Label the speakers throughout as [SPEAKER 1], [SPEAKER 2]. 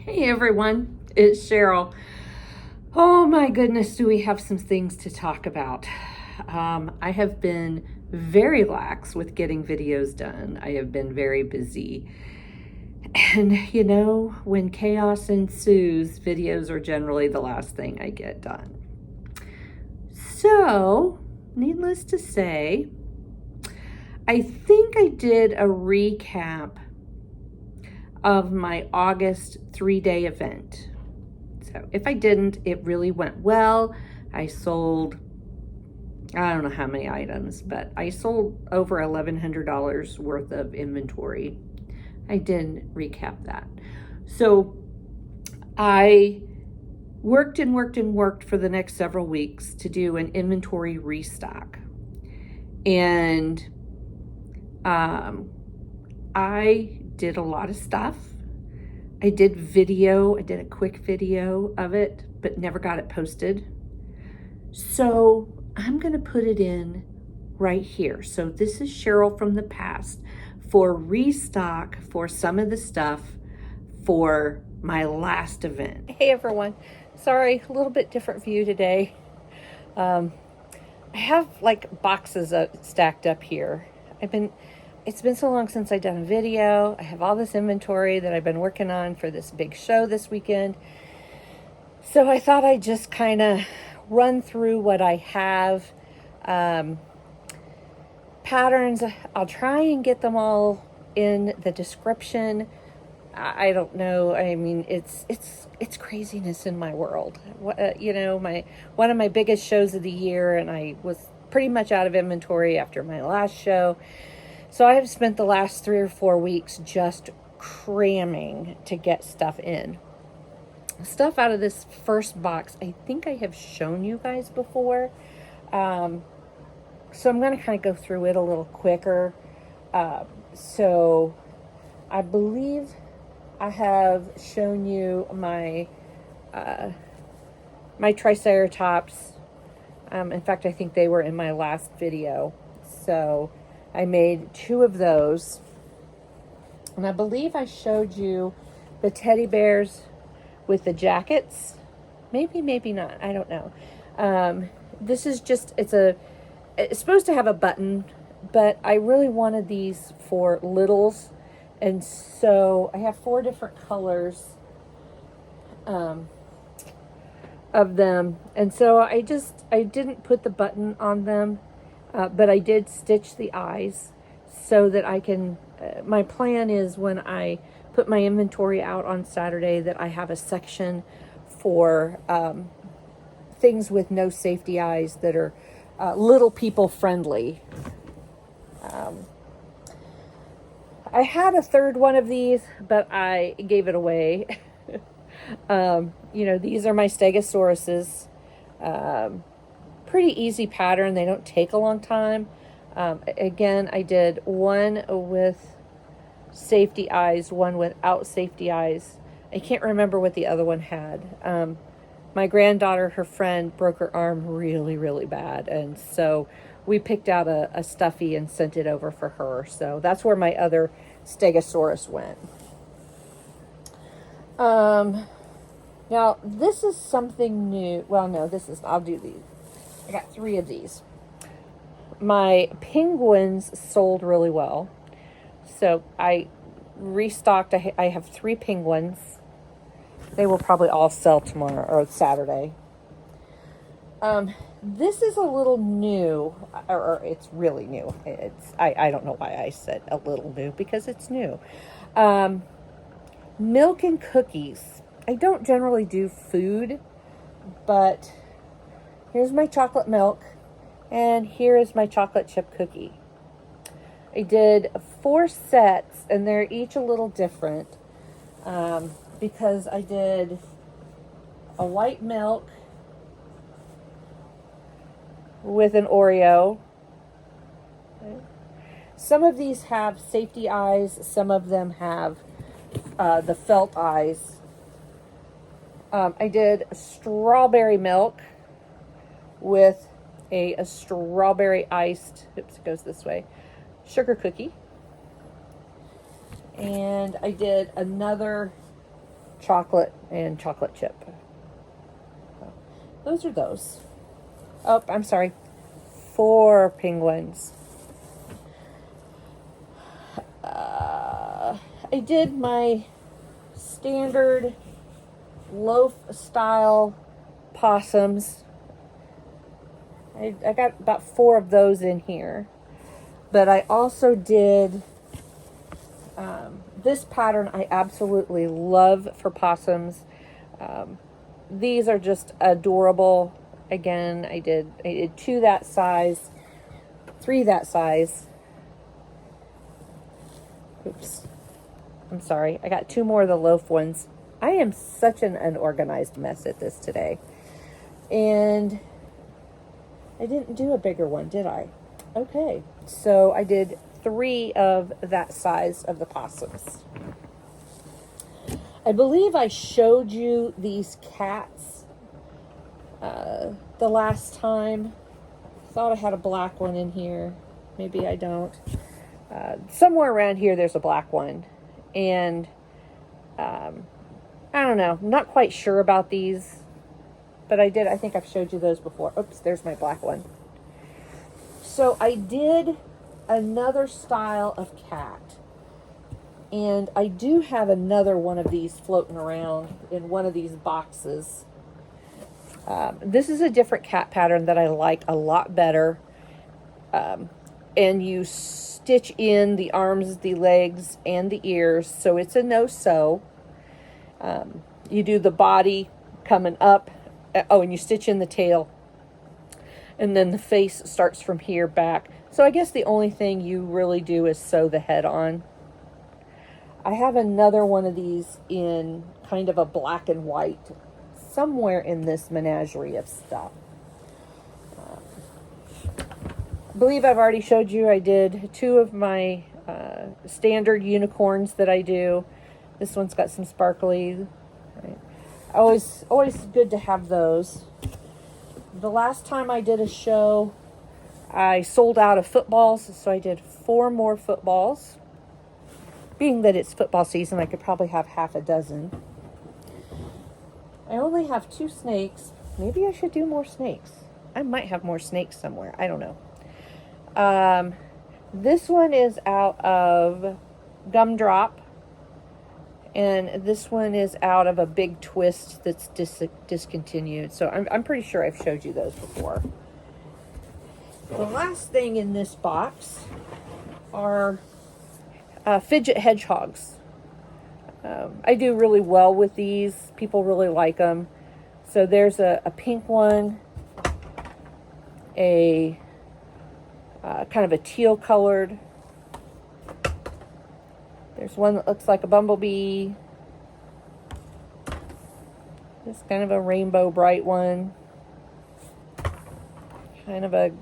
[SPEAKER 1] Hey everyone, it's Cheryl. Oh my goodness, do we have some things to talk about. I have been very lax with getting videos done. I have been very busy. And you know, when chaos ensues, videos are generally the last thing I get done. So, needless to say, I think I did a recap of my August 3-day event. So if I didn't, it really went well. I sold, I don't know how many items, but I sold over $1,100 worth of inventory. I didn't recap that. So I worked and worked and worked for the next several weeks to do an inventory restock. And I did a lot of stuff. I did a quick video of it, but never got it posted. So I'm gonna put it in right here. So this is Cheryl from the past for restock for some of the stuff for my last event. Hey everyone, sorry, a little bit different view today. I have like boxes stacked up here. It's been so long since I've done a video. I have all this inventory that I've been working on for this big show this weekend. So I thought I'd just kind of run through what I have. Patterns, I'll try and get them all in the description. I don't know. I mean, it's craziness in my world. You know, one of my biggest shows of the year, and I was pretty much out of inventory after my last show. So I have spent the last 3 or 4 weeks just cramming to get stuff in. Stuff out of this first box, I think I have shown you guys before. So I'm going to kind of go through it a little quicker. So I believe I have shown you my Triceratops. In fact, I think they were in my last video. So I made 2 of those. And I believe I showed you the teddy bears with the jackets. Maybe not. I don't know. This is just, it's supposed to have a button, but I really wanted these for littles. And so I have 4 different colors of them. And so I didn't put the button on them. But I did stitch the eyes so that I can, my plan is when I put my inventory out on Saturday that I have a section for things with no safety eyes that are little people friendly. I had a 3rd one of these, but I gave it away. You know, these are my Stegosauruses. Pretty easy pattern. They don't take a long time. Again, I did one with safety eyes, one without safety eyes. I can't remember what the other one had. My granddaughter, her friend, broke her arm really, really bad. And so we picked out a stuffy and sent it over for her. So that's where my other Stegosaurus went. Now, this is something new. Well, no, I'll do these. I got 3 of these. My penguins sold really well. So I restocked. I have 3 penguins. They will probably all sell tomorrow or Saturday. This is a little new, or it's really new. I don't know why I said a little new, because it's new. Milk and cookies. I don't generally do food, but here's my chocolate milk, and here is my chocolate chip cookie. I did 4 sets, and they're each a little different, because I did a white milk with an Oreo. Okay. Some of these have safety eyes, some of them have the felt eyes. I did strawberry milk with a strawberry iced, oops, it goes this way, sugar cookie. And I did another chocolate and chocolate chip. Those are those. Oh, I'm sorry. 4 penguins. I did my standard loaf style possums. I got about 4 of those in here. But I also did this pattern I absolutely love for possums. These are just adorable. Again, I did 2 that size, 3 that size. Oops. I'm sorry. I got 2 more of the loaf ones. I am such an unorganized mess at this today. And I didn't do a bigger one, did I? Okay. So I did 3 of that size of the possums. I believe I showed you these cats the last time. Thought I had a black one in here. Maybe I don't. Somewhere around here there's a black one. And I don't know. I'm not quite sure about these. But I think I've showed you those before. Oops, there's my black one. So I did another style of cat. And I do have another one of these floating around in one of these boxes. This is a different cat pattern that I like a lot better. And you stitch in the arms, the legs, and the ears. So it's a no-sew. You do the body coming up. Oh, and you stitch in the tail. And then the face starts from here back. So I guess the only thing you really do is sew the head on. I have another one of these in kind of a black and white somewhere in this menagerie of stuff. I believe I've already showed you I did 2 of my standard unicorns that I do. This one's got some sparkly. Right. Always good to have those. The last time I did a show, I sold out of footballs, so I did 4 more footballs. Being that it's football season, I could probably have half a dozen. I only have 2 snakes. Maybe I should do more snakes. I might have more snakes somewhere. I don't know. This one is out of Gumdrop. And this one is out of a Big Twist that's discontinued. So I'm pretty sure I've showed you those before. The last thing in this box are fidget hedgehogs. I do really well with these. People really like them. So there's a pink one, a kind of a teal colored. There's one that looks like a bumblebee. This kind of a rainbow bright one. Kind of a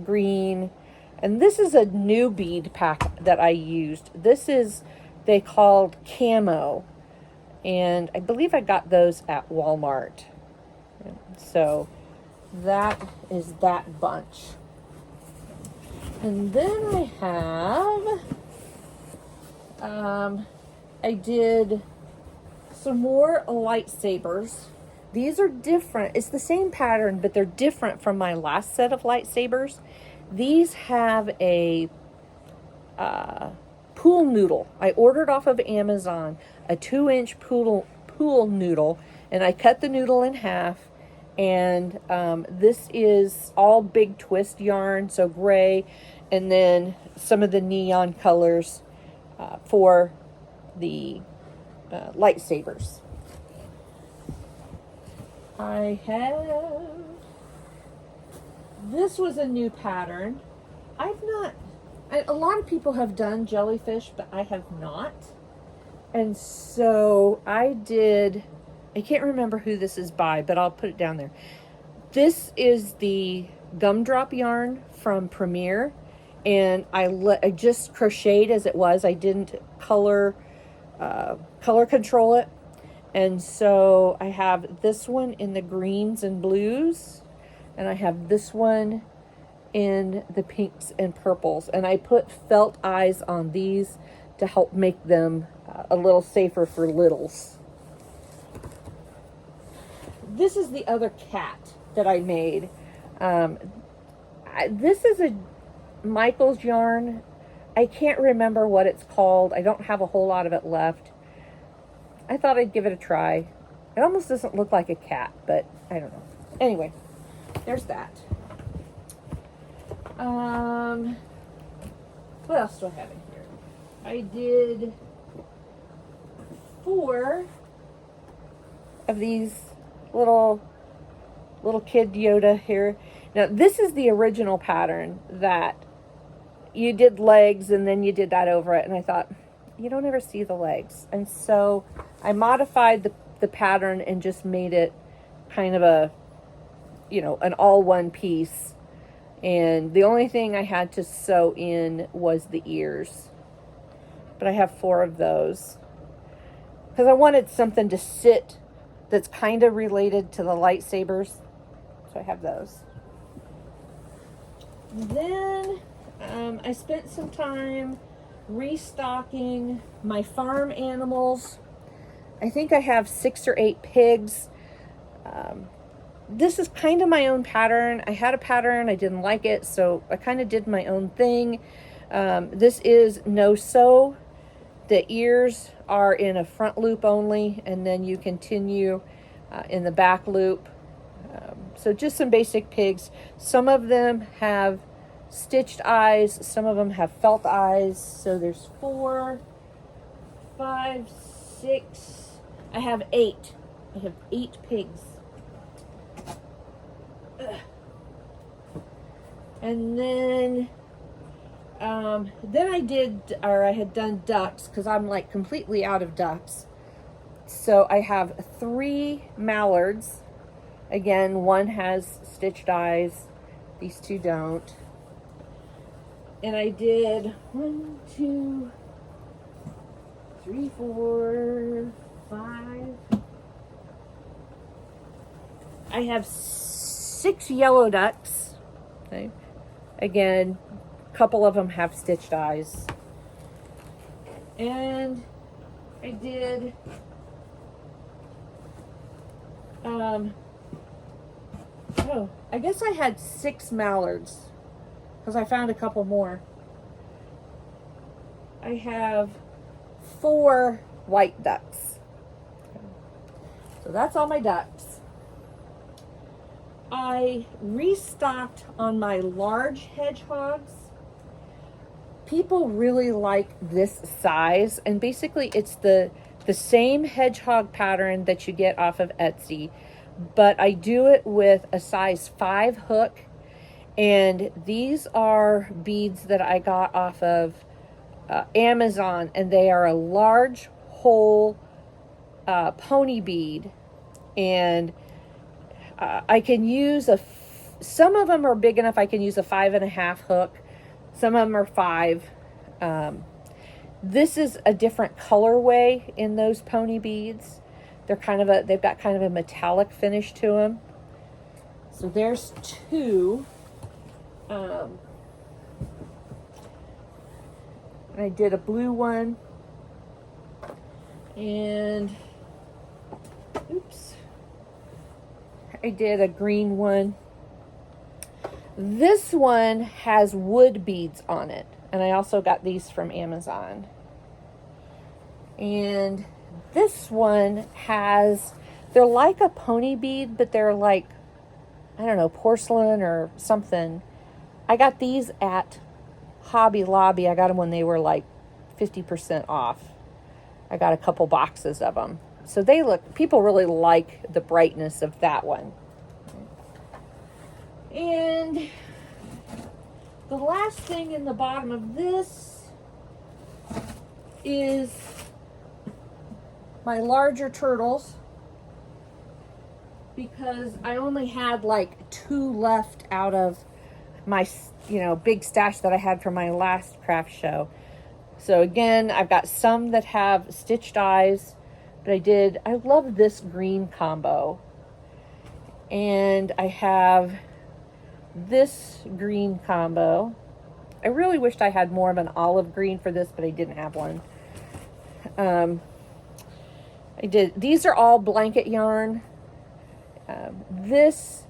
[SPEAKER 1] green. And this is a new bead pack that I used. This is, they called Camo. And I believe I got those at Walmart. So that is that bunch. And then I have, I did some more lightsabers. These are different. It's the same pattern, but they're different from my last set of lightsabers. These have a pool noodle. I ordered off of Amazon a 2-inch pool noodle, and I cut the noodle in half. And this is all Big Twist yarn, so gray, and then some of the neon colors for the lightsabers. I have, this was a new pattern. A lot of people have done jellyfish, but I have not. And so I can't remember who this is by, but I'll put it down there. This is the Gumdrop yarn from Premier, and I just crocheted as it was. I didn't color control it. And so I have this one in the greens and blues, and I have this one in the pinks and purples. And I put felt eyes on these to help make them a little safer for littles. this is the other cat that I made. This is a Michael's yarn. I can't remember what it's called. I don't have a whole lot of it left. I thought I'd give it a try. It almost doesn't look like a cat, but I don't know. Anyway, there's that. What else do I have in here? I did 4 of these little kid Yoda here. Now, this is the original pattern that you did legs and then you did that over it. And I thought, you don't ever see the legs. And so I modified the pattern and just made it kind of a, you know, an all one piece. And the only thing I had to sew in was the ears. But I have 4 of those. Because I wanted something to sit that's kind of related to the lightsabers. So I have those. Then I spent some time restocking my farm animals. I think I have 6 or 8 pigs. This is kind of my own pattern. I had a pattern, I didn't like it, so I kind of did my own thing. This is no sew. The ears are in a front loop only, and then you continue in the back loop. So just some basic pigs. Some of them have stitched eyes, some of them have felt eyes. So there's 4, 5, 6. I have 8. I have 8 pigs. And then I had done ducks, because I'm like completely out of ducks. So I have 3 mallards. Again, one has stitched eyes. These 2 don't. And I did 1, 2, 3, 4, 5. I have 6 yellow ducks. Okay. Again, a couple of them have stitched eyes. And I did I guess I had 6 mallards, because I found a couple more. I have 4 white ducks. So that's all my ducks. I restocked on my large hedgehogs. People really like this size, and basically it's the same hedgehog pattern that you get off of Etsy, but I do it with a size 5 hook, and these are beads that I got off of Amazon, and they are a large whole pony bead, and I can use some of them are big enough I can use a 5.5 hook. Some of them are 5. This is a different colorway in those pony beads. They've got kind of a metallic finish to them. So there's 2. I did a blue one, and I did a green one. This one has wood beads on it, and I also got these from Amazon. And this one they're like a pony bead, but they're like, I don't know, porcelain or something. I got these at Hobby Lobby. I got them when they were like 50% off. I got a couple boxes of them. So people really like the brightness of that one. And the last thing in the bottom of this is my larger turtles, because I only had like 2 left out of my, big stash that I had from my last craft show. So again, I've got some that have stitched eyes, but I love this green combo. And I have this green combo. I really wished I had more of an olive green for this, but I didn't have one. These are all blanket yarn, This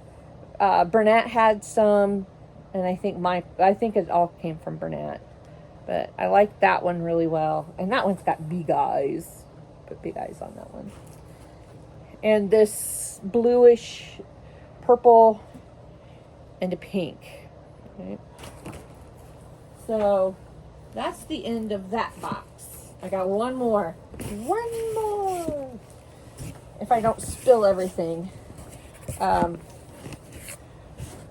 [SPEAKER 1] Bernat had some, and I think it all came from Bernat. But I like that one really well. And that one's got big eyes. Put big eyes on that one. And this bluish purple and a pink. Okay. So that's the end of that box. I got one more. One more. If I don't spill everything.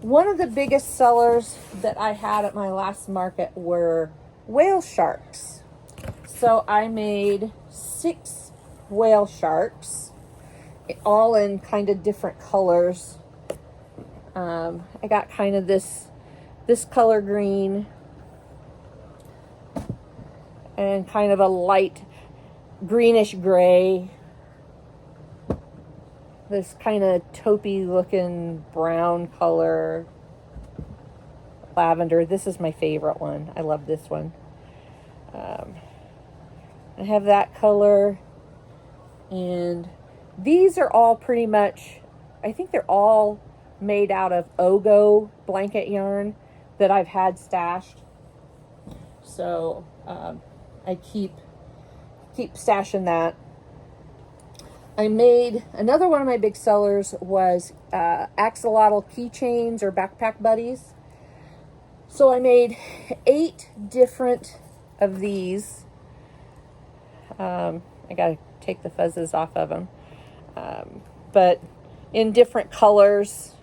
[SPEAKER 1] One of the biggest sellers that I had at my last market were whale sharks. So I made 6 whale sharks, all in kind of different colors. I got kind of this color green and kind of a light greenish gray. This kind of taupey looking brown color. Lavender. This is my favorite one. I love this one. I have that color. And these are all pretty much, I think they're all made out of Ogo blanket yarn that I've had stashed. So I keep stashing that. I made another one of my big sellers was axolotl keychains or backpack buddies. So I made 8 different of these. I gotta take the fuzzes off of them. But in different colors.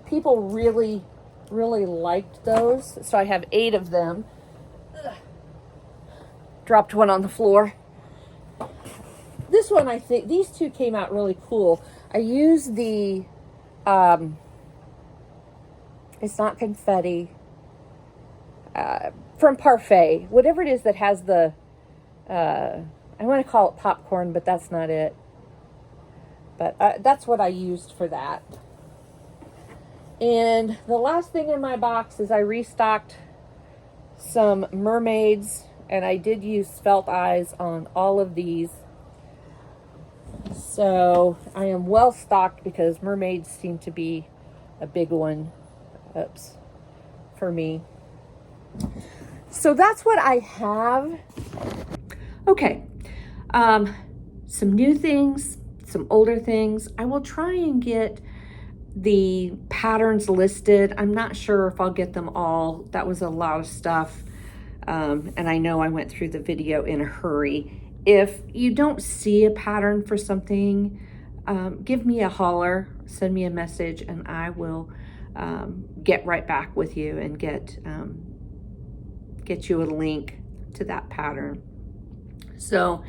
[SPEAKER 1] People really, really liked those. So I have 8 of them. Ugh. Dropped one on the floor. This one, I think, these 2 came out really cool. I used the, it's not confetti, from Parfait, whatever it is that has the, I want to call it popcorn, but that's not it. But that's what I used for that. And the last thing in my box is I restocked some mermaids, and I did use felt eyes on all of these. So I am well stocked because mermaids seem to be a big one. Oops. For me. So that's what I have. Okay. Some new things, some older things. I will try and get the patterns listed. I'm not sure if I'll get them all. That was a lot of stuff. And I know I went through the video in a hurry. If you don't see a pattern for something, give me a holler, send me a message, and I will get right back with you and get you a link to that pattern. So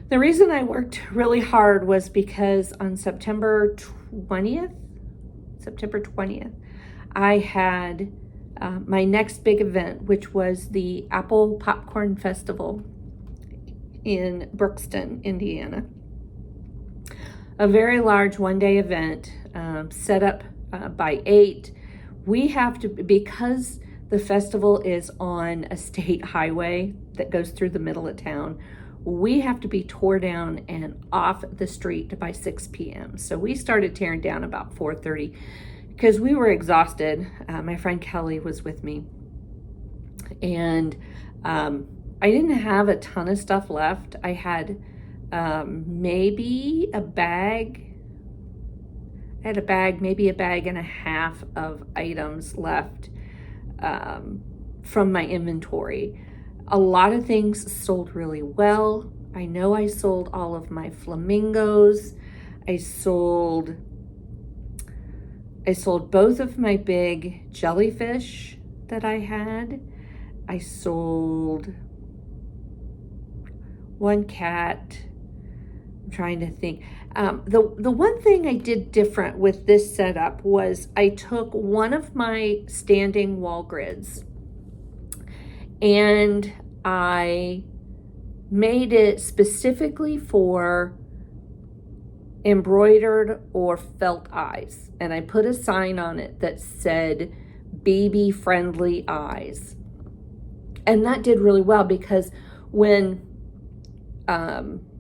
[SPEAKER 1] the reason I worked really hard was because on September 20th, I had my next big event, which was the Apple Popcorn Festival in Brookston, Indiana. A very large one-day event, set up by 8. We have to, because the festival is on a state highway that goes through the middle of town, we have to be tore down and off the street by 6 p.m. So we started tearing down about 4:30 because we were exhausted. My friend Kelly was with me, and I didn't have a ton of stuff left. I had maybe a bag. I had a bag, maybe a bag and a half of items left from my inventory. A lot of things sold really well. I know I sold all of my flamingos. I sold both of my big jellyfish that I had. I sold one cat. I'm trying to think. The one thing I did different with this setup was I took one of my standing wall grids and I made it specifically for embroidered or felt eyes. And I put a sign on it that said baby friendly eyes. And that did really well because when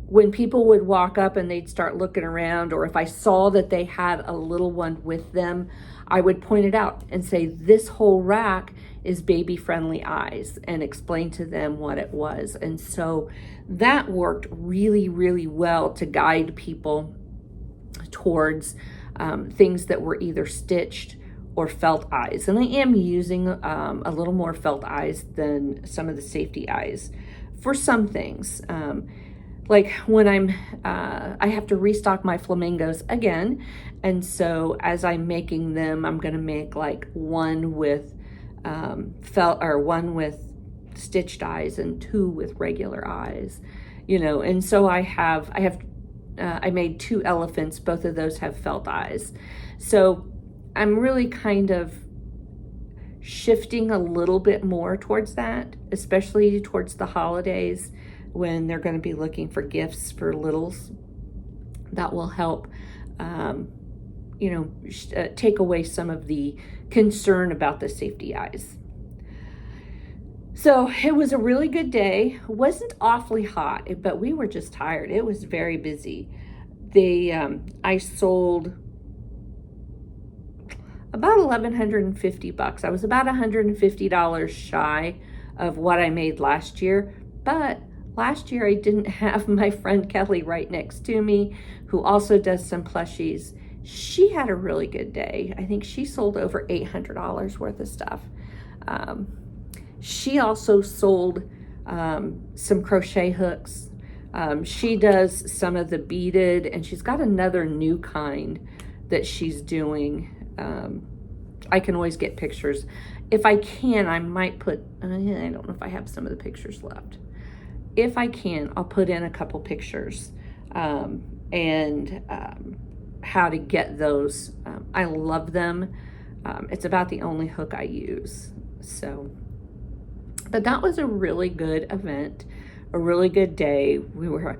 [SPEAKER 1] when people would walk up and they'd start looking around, or if I saw that they had a little one with them, I would point it out and say, this whole rack is baby friendly eyes, and explain to them what it was. And so that worked really, really well to guide people towards things that were either stitched or felt eyes. And I am using a little more felt eyes than some of the safety eyes for some things. Like when I have to restock my flamingos again. And so as I'm making them, I'm gonna make like one with felt, or one with stitched eyes and two with regular eyes, you know. And so I made 2 elephants. Both of those have felt eyes. So I'm really kind of shifting a little bit more towards that, especially towards the holidays when they're going to be looking for gifts for littles. That will help, take away some of the concern about the safety eyes. So it was a really good day. It wasn't awfully hot, but we were just tired. It was very busy. I sold about $1,150. I was about $150 shy of what I made last year, but last year I didn't have my friend Kelly right next to me, who also does some plushies. She had a really good day. I think she sold over $800 worth of stuff. She also sold some crochet hooks. She does some of the beaded, and she's got another new kind that she's doing. I can always get pictures. If I can, I might put, I don't know if I have some of the pictures left. If I can, I'll put in a couple pictures and how to get those. I love them. It's about the only hook I use. So, but that was a really good event, a really good day. We were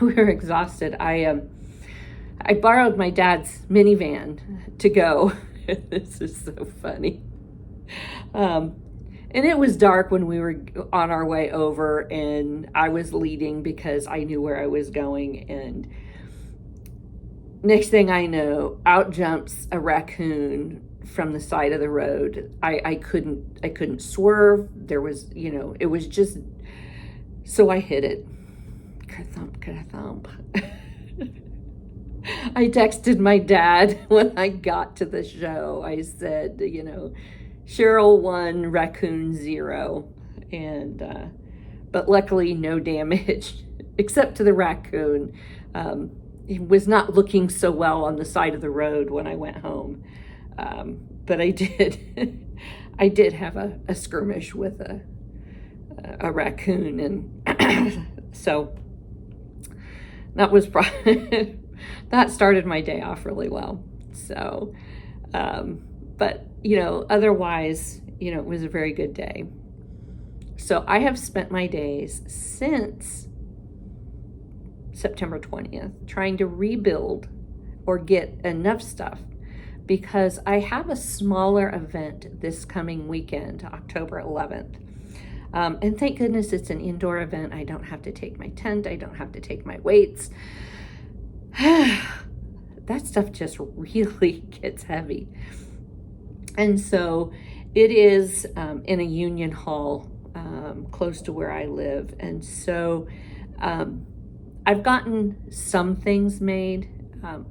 [SPEAKER 1] exhausted. I borrowed my dad's minivan to go. This is so funny. And it was dark when we were on our way over, and I was leading because I knew where I was going. And next thing I know, out jumps a raccoon from the side of the road. I couldn't swerve. There was, it was just, so I hit it. Ka-thump. I texted my dad when I got to the show. I said, Sheryl 1, raccoon 0. And, but luckily no damage except to the raccoon. He was not looking so well on the side of the road when I went home. But I did have a skirmish with a raccoon. And so that was probably, that started my day off really well. So, but, otherwise, it was a very good day. So I have spent my days since September 20th trying to rebuild or get enough stuff, because I have a smaller event this coming weekend, October 11th. And thank goodness it's an indoor event. I don't have to take my tent. I don't have to take my weights. That stuff just really gets heavy. And so it is in a union hall close to where I live. And so I've gotten some things made.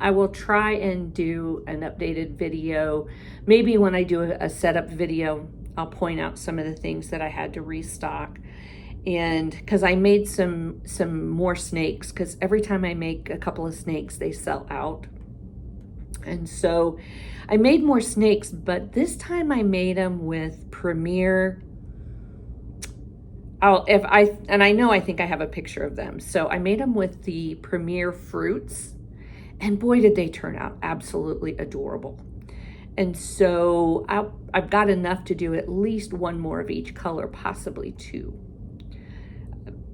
[SPEAKER 1] I will try and do an updated video. Maybe when I do a setup video, I'll point out some of the things that I had to restock. And because I made some more snakes, because every time I make a couple of snakes, they sell out. And so I made more snakes, but this time I made them with Premier. I think I have a picture of them. So I made them with the Premier fruits, and boy, did they turn out absolutely adorable. And so I've got enough to do at least one more of each color, possibly 2.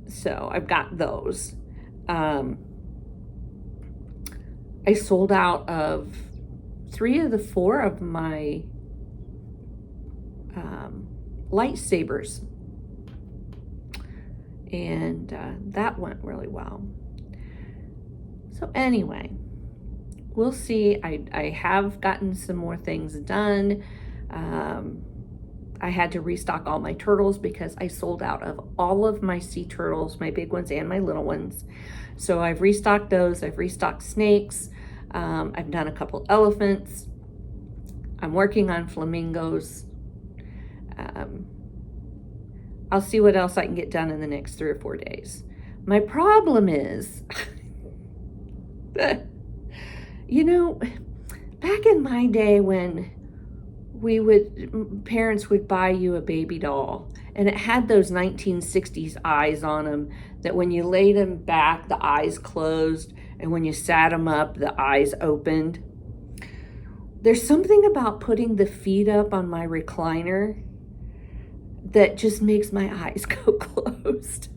[SPEAKER 1] So I've got those. I sold out of 3 of the 4 of my lightsabers. And that went really well. So anyway, we'll see. I have gotten some more things done. I had to restock all my turtles because I sold out of all of my sea turtles, my big ones and my little ones. So I've restocked those. I've restocked snakes. I've done a couple elephants. I'm working on flamingos. I'll see what else I can get done in the next 3 or 4 days. My problem is, you know, back in my day when parents would buy you a baby doll and it had those 1960s eyes on them, that when you laid them back, the eyes closed, and when you sat them up, the eyes opened. There's something about putting the feet up on my recliner that just makes my eyes go closed.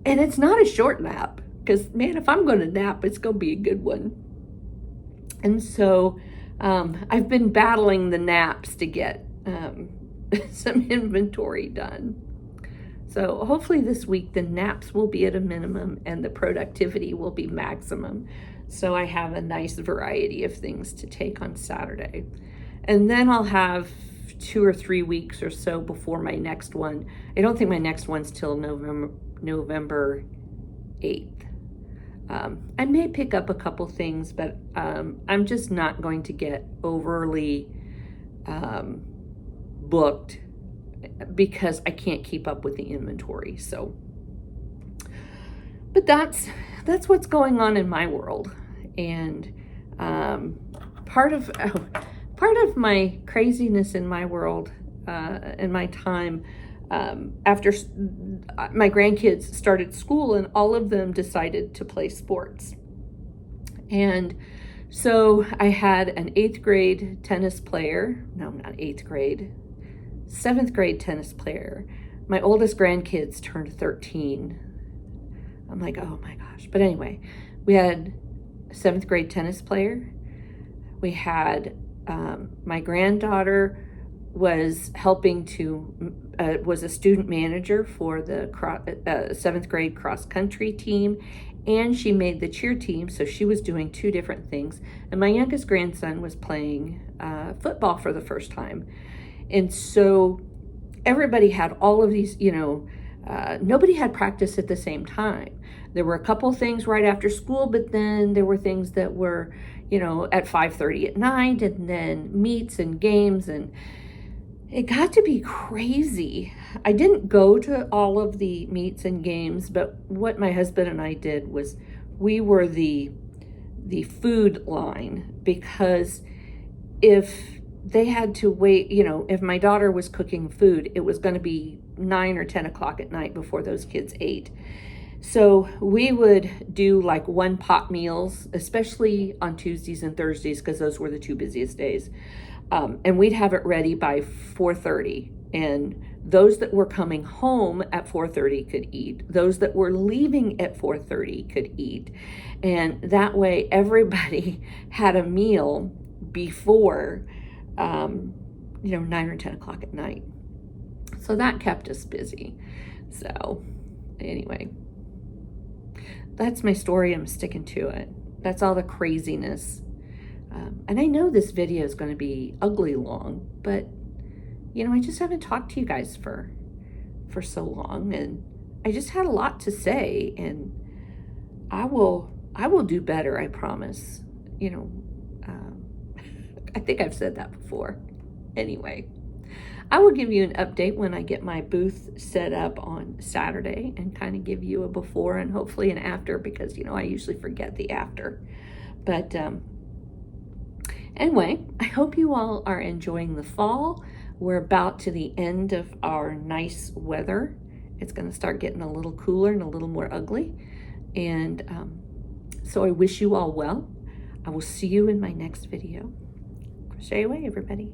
[SPEAKER 1] And it's not a short nap, because man, if I'm going to nap, it's going to be a good one. And so I've been battling the naps to get some inventory done. So hopefully this week the naps will be at a minimum and the productivity will be maximum. So I have a nice variety of things to take on Saturday. And then I'll have 2 or 3 weeks or so before my next one. I don't think my next one's till November 8th. I may pick up a couple things, but I'm just not going to get overly booked because I can't keep up with the inventory. So, but that's what's going on in my world. And part of my craziness in my world, in my time, after my grandkids started school and all of them decided to play sports. And so I had an 8th grade tennis player, no, not 8th grade, 7th grade tennis player. My oldest grandkids turned 13. I'm like, oh my gosh. But anyway, we had a 7th grade tennis player. We had my granddaughter was was a student manager for the 7th grade cross country team, and she made the cheer team, so she was doing 2 different things. And my youngest grandson was playing football for the first time. And so everybody had all of these, nobody had practice at the same time. There were a couple things right after school, but then there were things that were, at 5:30 at night, and then meets and games, and it got to be crazy. I didn't go to all of the meets and games, but what my husband and I did was we were the food line, because if they had to wait, if my daughter was cooking food, it was going to be 9 or 10 o'clock at night before those kids ate. So we would do like 1-pot meals, especially on Tuesdays and Thursdays, because those were the 2 busiest days. And we'd have it ready by 4:30. And those that were coming home at 4:30 could eat. Those that were leaving at 4:30 could eat. And that way everybody had a meal before, 9 or 10 o'clock at night. So that kept us busy. So anyway, that's my story. I'm sticking to it. That's all the craziness. And I know this video is going to be ugly long, but I just haven't talked to you guys for so long, and I just had a lot to say, and I will do better, I promise. I think I've said that before. Anyway, I will give you an update when I get my booth set up on Saturday, and kind of give you a before and hopefully an after, because I usually forget the after. But anyway, I hope you all are enjoying the fall. We're about to the end of our nice weather. It's going to start getting a little cooler and a little more ugly. And so I wish you all well. I will see you in my next video. Crochet away, everybody.